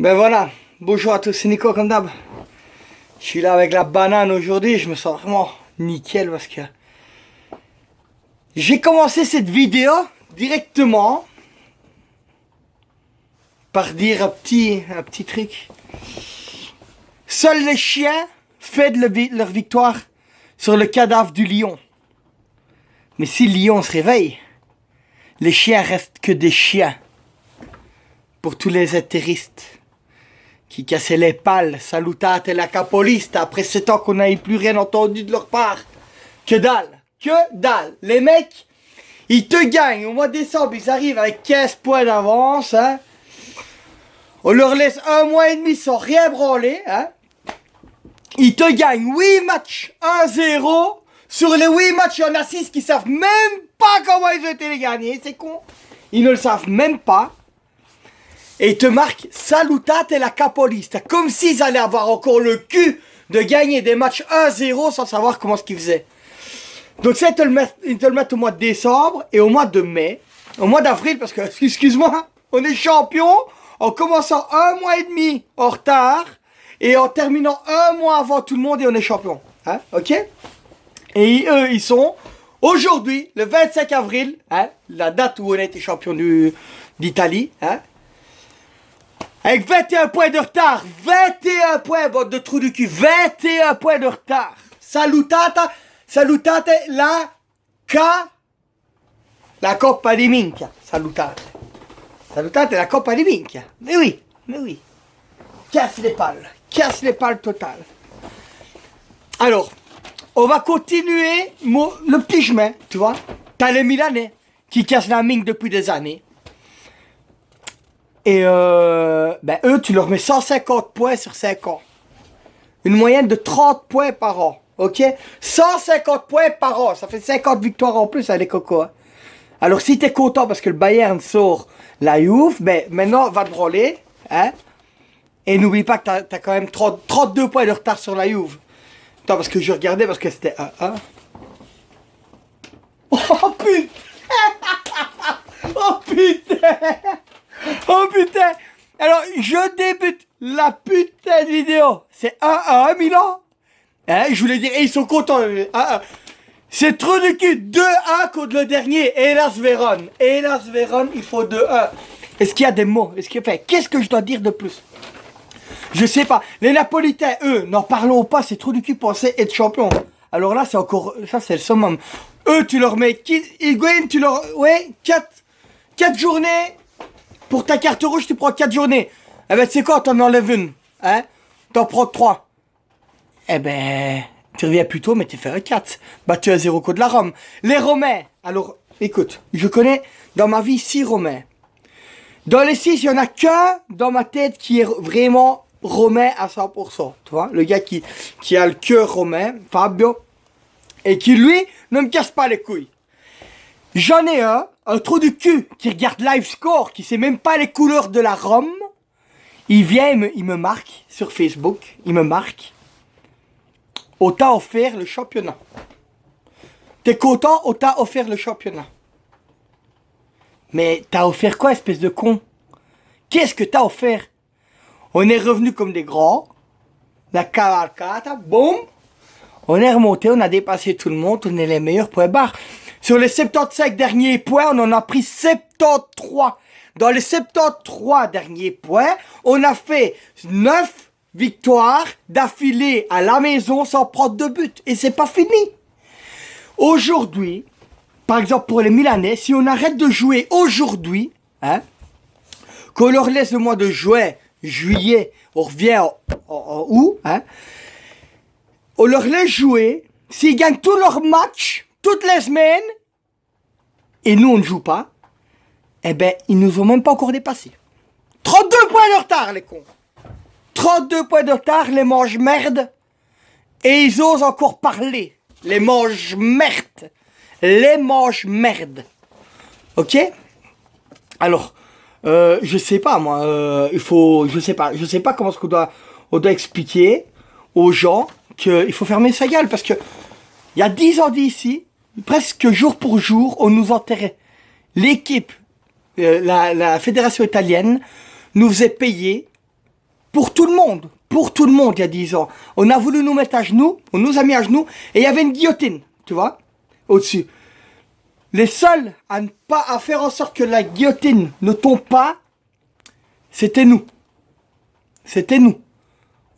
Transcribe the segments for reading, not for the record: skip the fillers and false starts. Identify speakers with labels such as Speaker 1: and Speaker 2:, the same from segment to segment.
Speaker 1: Ben voilà, bonjour à tous, c'est Nico comme d'hab. Je suis là avec la banane aujourd'hui, je me sens vraiment nickel parce que j'ai commencé cette vidéo directement par dire un petit truc. Seuls les chiens fêtent leur victoire sur le cadavre du lion. Mais si le lion se réveille, les chiens restent que des chiens. Pour tous les hétéristes qui cassaient les pales, salutate la capolista, après 7 ans qu'on n'avait plus rien entendu de leur part. Que dalle, que dalle. Les mecs, ils te gagnent. Au mois de décembre, ils arrivent avec 15 points d'avance. Hein. On leur laisse un mois et demi sans rien branler. Hein. Ils te gagnent 8 matchs 1-0. Sur les 8 matchs, il y en a 6 qui savent même pas comment ils ont été les gagnés. C'est con. Ils ne le savent même pas. Et ils te marquent salutate la capolista. Comme s'ils allaient avoir encore le cul de gagner des matchs 1-0 sans savoir comment ce qu'ils faisaient. Donc ça, ils te le mettent au mois de décembre et au mois de mai. Au mois d'avril, parce que, excuse-moi, on est champion en commençant un mois et demi en retard et en terminant un mois avant tout le monde et on est champion. Hein, ok? Et eux, ils sont aujourd'hui, le 25 avril, hein, la date où on a été champion d'Italie, hein, avec 21 points de retard. 21 points, bande de trous du cul. 21 points de retard. Salutate la Coppa di Minchia. Salutate la Coppa di Minchia. Mais oui. Casse les pales totales. Alors, on va continuer le petit chemin, tu vois. T'as les Milanais qui cassent la mine depuis des années. Et eux, tu leur mets 150 points sur 5 ans. Une moyenne de 30 points par an. Ok? 150 points par an. Ça fait 50 victoires en plus, hein, les cocos. Hein. Alors, si t'es content parce que le Bayern sort la Juve, ben, maintenant, va te branler. Hein? Et n'oublie pas que t'as quand même 32 points de retard sur la Juve. Attends, parce que je regardais, parce que c'était 1-1. Oh putain! Oh putain! Oh putain! Alors, je débute la putain de vidéo. C'est 1-1, Milan. Hein, je voulais dire, et ils sont contents. 1-1. C'est trop de cul. 2-1 contre le dernier. Hélas Vérone, il faut 2-1. Est-ce qu'il y a des mots? Qu'est-ce que je dois dire de plus? Je sais pas. Les Napolitains, eux, n'en parlons pas. C'est trop de cul penser être champion. Alors là, c'est encore... Ça, c'est le summum. Eux, tu leur mets... Higuain, tu leur... Ouais, 4 journées... Pour ta carte rouge, tu prends 4 journées. Eh ben, tu sais quoi, t'en enlèves une. Hein? T'en prends 3. Eh ben, tu reviens plus tôt, mais tu fais un 4. Battu à 0 contre la Rome. Les Romains. Alors, écoute, je connais dans ma vie 6 Romains. Dans les 6, il y en a qu'un dans ma tête qui est vraiment romain à 100%. Tu vois? Le gars qui a le cœur romain, Fabio. Et qui, lui, ne me casse pas les couilles. J'en ai un trou du cul, qui regarde Live Score, qui sait même pas les couleurs de la Rome. Il vient, il me marque sur Facebook, il me marque. On t'a offert le championnat. T'es content, on t'a offert le championnat. Mais t'as offert quoi, espèce de con? Qu'est-ce que t'as offert? On est revenu comme des grands. La cavalcata, boum. On est remonté, on a dépassé tout le monde, on est les meilleurs points barres. Sur les 75 derniers points, on en a pris 73. Dans les 73 derniers points, on a fait 9 victoires d'affilée à la maison sans prendre de but. Et c'est pas fini. Aujourd'hui, par exemple pour les Milanais, si on arrête de jouer aujourd'hui, hein, qu'on leur laisse le mois de juillet, on revient en août, hein, on leur laisse jouer, s'ils gagnent tous leurs matchs, toutes les semaines, et nous on ne joue pas, eh ben, ils nous ont même pas encore dépassés. 32 points de retard, les cons. 32 points de retard, les mange merde. Et ils osent encore parler. Les mange merde. Les mange merde. Ok? Alors, je sais pas, moi, je sais pas comment est-ce on doit expliquer aux gens qu'il faut fermer sa gueule, parce que, il y a 10 ans d'ici, presque jour pour jour, on nous enterrait. L'équipe, la fédération italienne, nous faisait payer pour tout le monde, il y a 10 ans. On a voulu nous mettre à genoux, on nous a mis à genoux, et il y avait une guillotine, tu vois, au-dessus. Les seuls à faire en sorte que la guillotine ne tombe pas, c'était nous. C'était nous.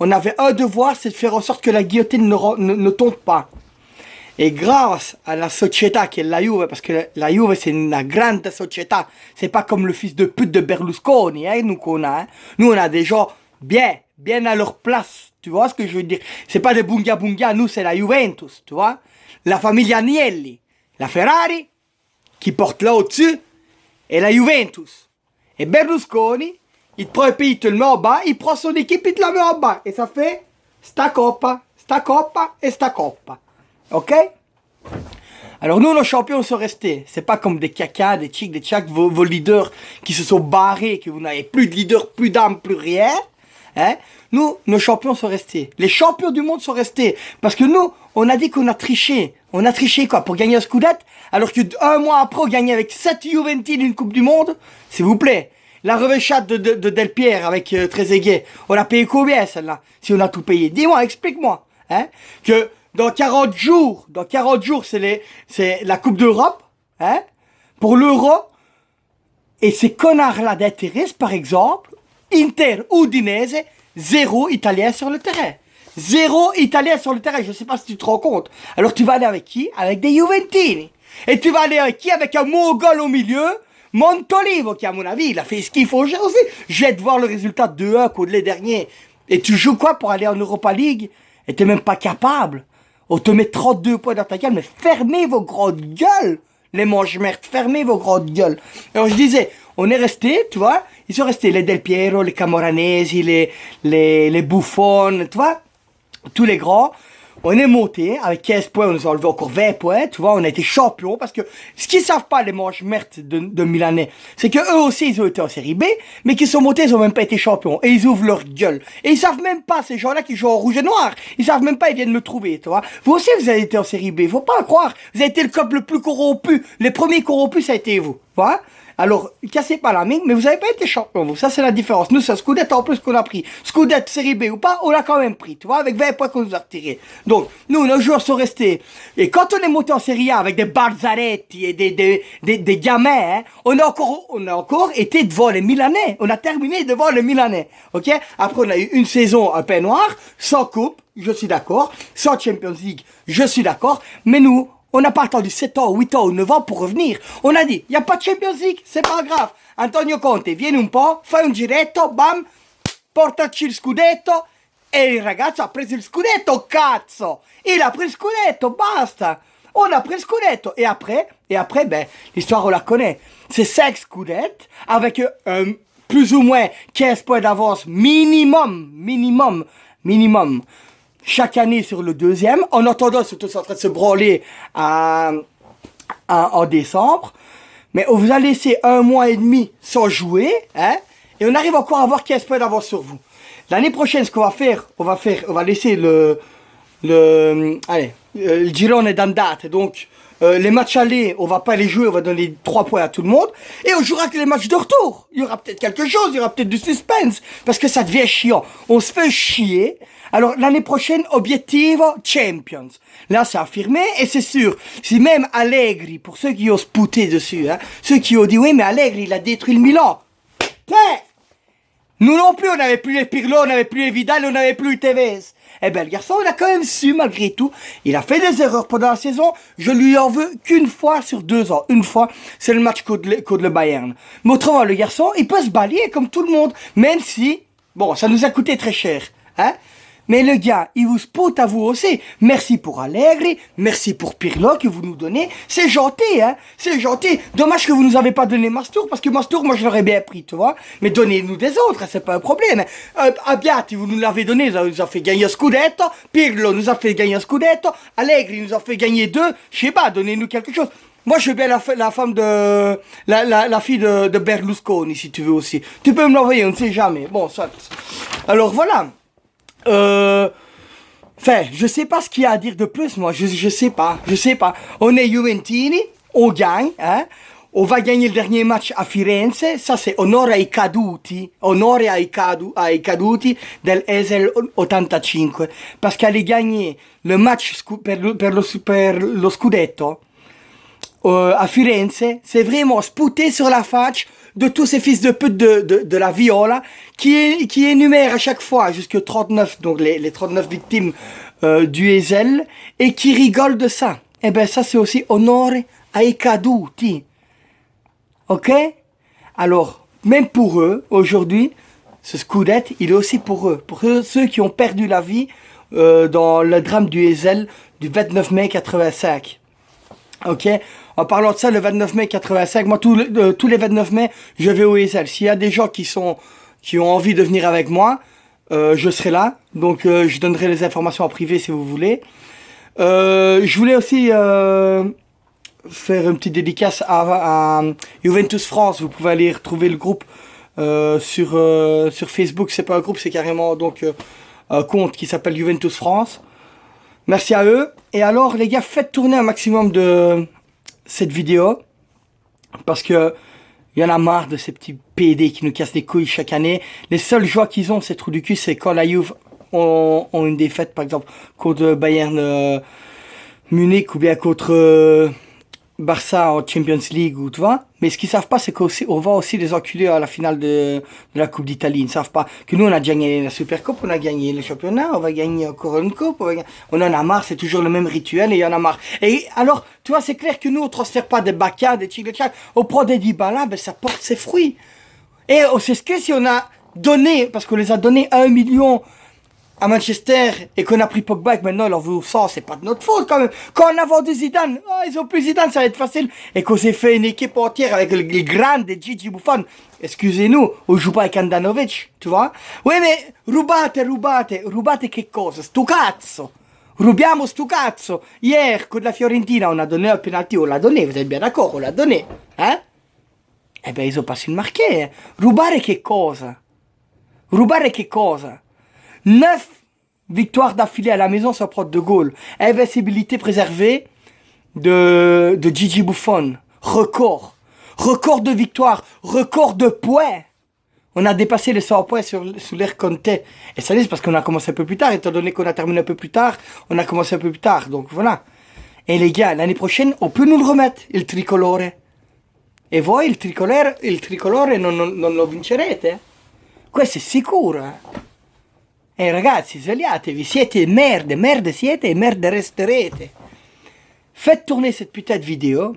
Speaker 1: On avait un devoir, c'est de faire en sorte que la guillotine ne tombe pas. Et grâce à la società qui est la Juve, parce que la Juve c'est une grande società, c'est pas comme le fils de pute de Berlusconi, hein, nous qu'on a. Hein. Nous on a des gens bien à leur place, tu vois ce que je veux dire. C'est pas des bunga bunga, nous c'est la Juventus, tu vois. La famille Agnelli, la Ferrari, qui porte là au-dessus, et la Juventus. Et Berlusconi, il te prend un pays, il te le met en bas, il prend son équipe, il te la met en bas. Et ça fait sta coppa et sta coppa. Ok? Alors nous, nos champions sont restés. C'est pas comme des caca, des chics, des tchaks, vos leaders qui se sont barrés, que vous n'avez plus de leaders, plus d'âme, plus rien. Hein? Nous, nos champions sont restés. Les champions du monde sont restés. Parce que nous, on a dit qu'on a triché. On a triché quoi? Pour gagner un Scudetto? Alors que un mois après, on gagnait avec 7 Juventini une Coupe du Monde? S'il vous plaît. La revêchade de Del Pierre avec Trezeguet. On a payé combien celle-là? Si on a tout payé. Dis-moi, explique-moi. Hein? Que dans 40 jours, c'est la Coupe d'Europe, hein, pour l'Euro, et ces connards-là d'intérêt, par exemple, Inter Udinese, 0 Italien sur le terrain. 0 Italien sur le terrain, je sais pas si tu te rends compte. Alors tu vas aller avec qui? Avec des Juventini. Et tu vas aller avec qui? Avec un Mogol au milieu, Montolivo, qui à mon avis, il a fait ce qu'il faut aussi. Je vais te voir le résultat de 2-1 contre les derniers. Et tu joues quoi pour aller en Europa League? Et t'es même pas capable. On te met 32 points dans ta gueule, mais fermez vos grandes gueules, les mange-merdes, fermez vos grandes gueules. Alors je disais, on est restés, tu vois, ils sont restés, les Del Piero, les Camoranesi, les Buffon, tu vois, tous les grands. On est monté, avec 15 points, on nous a enlevé encore 20 points, tu vois, on a été champions, parce que ce qu'ils savent pas, les mange-merdes de Milanais, c'est que eux aussi, ils ont été en série B, mais qu'ils sont montés, ils ont même pas été champions, et ils ouvrent leur gueule. Et ils savent même pas, ces gens-là qui jouent en rouge et noir, ils savent même pas, ils viennent me trouver, tu vois. Vous aussi, vous avez été en série B, faut pas croire, vous avez été le club le plus corrompu, les premiers corrompus, ça a été vous, tu vois. Alors, cassez pas la mine, mais vous avez pas été champion, vous. Ça, c'est la différence. Nous, c'est un Scudetto en plus qu'on a pris. Scudetto, série B ou pas, on l'a quand même pris, tu vois, avec 20 points qu'on nous a retirés. Donc, nous, nos joueurs sont restés. Et quand on est monté en série A avec des Barzaretti et des gamins, hein, on a encore été devant les Milanais. On a terminé devant les Milanais. Ok? Après, on a eu une saison un peu noire, sans coupe, je suis d'accord, sans Champions League, je suis d'accord, mais nous, on n'a pas attendu 7 ans, 8 ans ou 9 ans pour revenir. On a dit, il n'y a pas de Champions League, c'est pas grave. Antonio Conte, vieni un po', fai un giretto, bam, portaci il scudetto. E il ragazzo ha preso il scudetto, cazzo! Il a pris le scudetto, basta! On a pris le scudetto. Et après, ben, l'histoire, on la connaît. C'est 5 scudettes, avec plus ou moins 15 points d'avance minimum. Chaque année sur le deuxième. En attendant, ils sont tous en train de se branler en décembre. Mais on vous a laissé 1 mois et demi sans jouer, hein, et on arrive encore à avoir 15 points d'avance sur vous. L'année prochaine, ce qu'on va faire, on va laisser le girone d'andate. Donc, les matchs allés, on va pas les jouer, on va donner 3 points à tout le monde. Et on jouera que les matchs de retour. Il y aura peut-être quelque chose, il y aura peut-être du suspense. Parce que ça devient chiant. On se fait chier. Alors, l'année prochaine, objectif Champions. Là, c'est affirmé et c'est sûr. Si même Allegri, pour ceux qui ont spouté dessus, hein, ceux qui ont dit, oui, mais Allegri, il a détruit le Milan. Nous non plus, on n'avait plus les Pirlo, on n'avait plus les Vidal, on n'avait plus les Tevez. Eh ben, le garçon, il a quand même su, malgré tout. Il a fait des erreurs pendant la saison. Je lui en veux qu'une fois sur 2 ans. Une fois, c'est le match contre le Bayern. Mais autrement, le garçon, il peut se balayer comme tout le monde. Même si, bon, ça nous a coûté très cher, hein. Mais le gars, il vous spoute à vous aussi. Merci pour Allegri, merci pour Pirlo que vous nous donnez. C'est gentil, hein. C'est gentil. Dommage que vous nous avez pas donné Mastour, parce que Mastour, moi, je l'aurais bien pris, tu vois. Mais donnez-nous des autres, hein, c'est pas un problème. Abbiati, vous nous l'avez donné, ça nous a fait gagner un Scudetto. Pirlo nous a fait gagner un Scudetto. Allegri nous a fait gagner 2. Je sais pas, donnez-nous quelque chose. Moi, je veux bien la femme de... La fille de Berlusconi, si tu veux aussi. Tu peux me l'envoyer, on ne sait jamais. Bon, soit. Alors, voilà. Enfin, je sais pas ce qu'il y a à dire de plus, moi. Je sais pas. On est Juventini, on gagne, hein. On va gagner le dernier match à Firenze, ça c'est onore ai caduti del Esel 85, parce qu'aller gagner le match per lo scudetto à Firenze, c'est vraiment spouter sur la face de tous ces fils de pute de la Viola qui énumèrent à chaque fois jusque 39, donc les 39 victimes du Esel, et qui rigolent de ça. Eh ben ça c'est aussi onore ai caduti. Ok? Alors, même pour eux, aujourd'hui, ce scudetto, il est aussi pour eux ceux qui ont perdu la vie dans le drame du Esel du 29 mai 85. Ok? En parlant de ça, le 29 mai 85, moi, tous les 29 mai, je vais au Esel. S'il y a des gens qui ont envie de venir avec moi, je serai là. Donc, je donnerai les informations en privé si vous voulez. Je voulais aussi faire une petite dédicace à Juventus France. Vous pouvez aller retrouver le groupe sur Facebook. C'est pas un groupe, c'est carrément donc un compte qui s'appelle Juventus France. Merci à eux. Et alors les gars, faites tourner un maximum de cette vidéo, parce que il y en a marre de ces petits PD qui nous cassent les couilles chaque année. Les seules joies qu'ils ont, ces trous du cul, c'est quand la Juve ont une défaite, par exemple contre Bayern Munich, ou bien contre Barça en Champions League, ou tu vois. Mais ce qu'ils savent pas, c'est qu'on va aussi les enculer à la finale de la Coupe d'Italie. Ils ne savent pas que nous, on a déjà gagné la Super Coupe, on a gagné le championnat, on va gagner encore une coupe. On en a marre, c'est toujours le même rituel et il y en a marre. Et alors, tu vois, c'est clair que nous, on transfère pas des Baka, des Tchik-Tchak, on prend des Dybala, ben ça porte ses fruits. Et on sait ce que si on a donné, parce qu'on les a donné 1 million à Manchester et qu'on a pris Pogba et que maintenant leur veut au sang, c'est pas de notre faute quand même. Quand on a vendu Zidane, ils ont plus Zidane, ça va être facile. Et qu'on s'est fait une équipe entière avec les grands de Gigi Buffon, excusez-nous, on joue pas avec Handanovic, tu vois. Oui, mais rubate che cosa? Sto cazzo. Rubiamo sto cazzo. Hier, con la Fiorentina, on a donné un penalty, on l'a donné, vous êtes bien d'accord, on l'a donné. Hein? Eh ben, ils ont pas su le marquer. Rubare che cosa? Rubare che cosa? 9 victoires d'affilée à la maison sur prod de Gaulle. Invincibilité préservée de Gigi Buffon. Record. Record de victoires. Record de points. On a dépassé les 100 points sous l'ère Conte. Et ça c'est parce qu'on a commencé un peu plus tard. Étant donné qu'on a terminé un peu plus tard, on a commencé un peu plus tard. Donc voilà. Et les gars, l'année prochaine, on peut nous le remettre, il tricolore. E voi il tricolore non lo vincerete? Questo è sicuro. Ragazzi, svegliatevi, siete merde siete et merde resterete. Faites tourner cette putain de vidéo,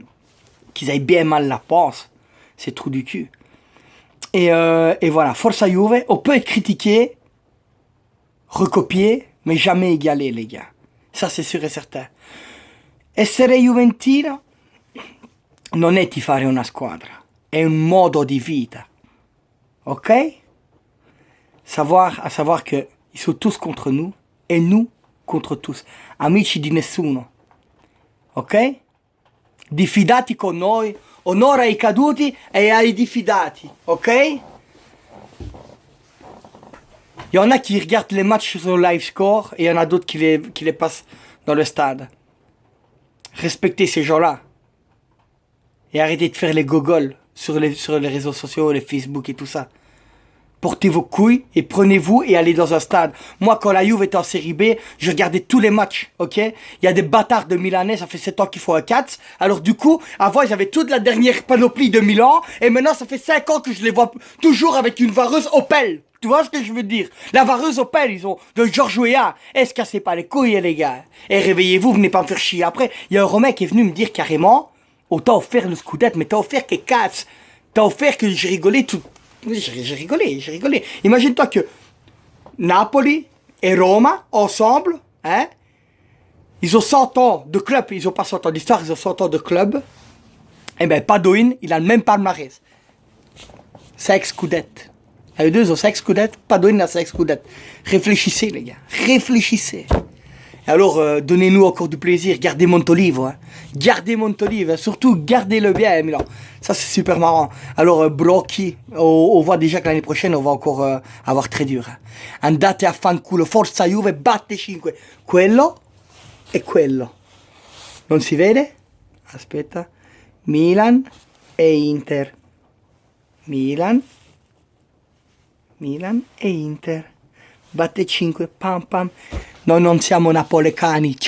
Speaker 1: qu'ils aillent bien mal la pense, c'est trou du cul. Et voilà, Forza Juve, on peut être critiqué, recopié, mais jamais égalé, les gars. Ça, c'est sûr et certain. Essere juventino non è tifare una squadra, è un modo di vita. Ok? À savoir que ils sont tous contre nous et nous contre tous. Amici di nessuno. Ok? Diffidati con noi, onore ai caduti e ai diffidati. Ok? Il y en a qui regardent les matchs sur le live score et il y en a d'autres qui les passent dans le stade. Respectez ces gens-là. Et arrêtez de faire les gogoles sur les réseaux sociaux, les Facebook et tout ça. Portez vos couilles et prenez-vous et allez dans un stade. Moi, quand la Juve était en série B, je regardais tous les matchs, ok? Il y a des bâtards de Milanais, ça fait 7 ans qu'ils font un 4. Alors du coup, avant, ils avaient toute la dernière panoplie de Milan. Et maintenant, ça fait 5 ans que je les vois toujours avec une vareuse Opel. Tu vois ce que je veux dire? La vareuse Opel, ils ont de Georges Weah. Est-ce cassez pas les couilles, les gars? Et réveillez-vous, venez pas me faire chier après. Il y a un Romain qui est venu me dire carrément, oh, t'as offert le scudetto, mais t'as offert que 4. T'as offert que j'ai rigolé tout. J'ai rigolé. Imagine-toi que Napoli et Roma, ensemble, hein, ils ont 100 ans de club, ils ont pas 100 ans d'histoire, ils ont 100 ans de club. Eh ben, Padoin, il a le même palmarès. 5 scudetti. Les deux ont 5 scudetti, Padoin a 5 scudetti. Réfléchissez, les gars, réfléchissez. Et alors, donnez-nous encore du plaisir, gardez Montolivo, hein. Gardez Montolivo, surtout gardez-le bien, Milan. Ça, c'est super marrant. Alors, Brocchi, on voit déjà que l'année prochaine, on va encore avoir très dur. Hein. Andate a fanculo, Forza Juve, batte 5. Quello e quello. Non si vede? Aspetta. Milan e Inter. Milan e Inter. Batte 5, pam pam. Noi non siamo napoletani, ciao.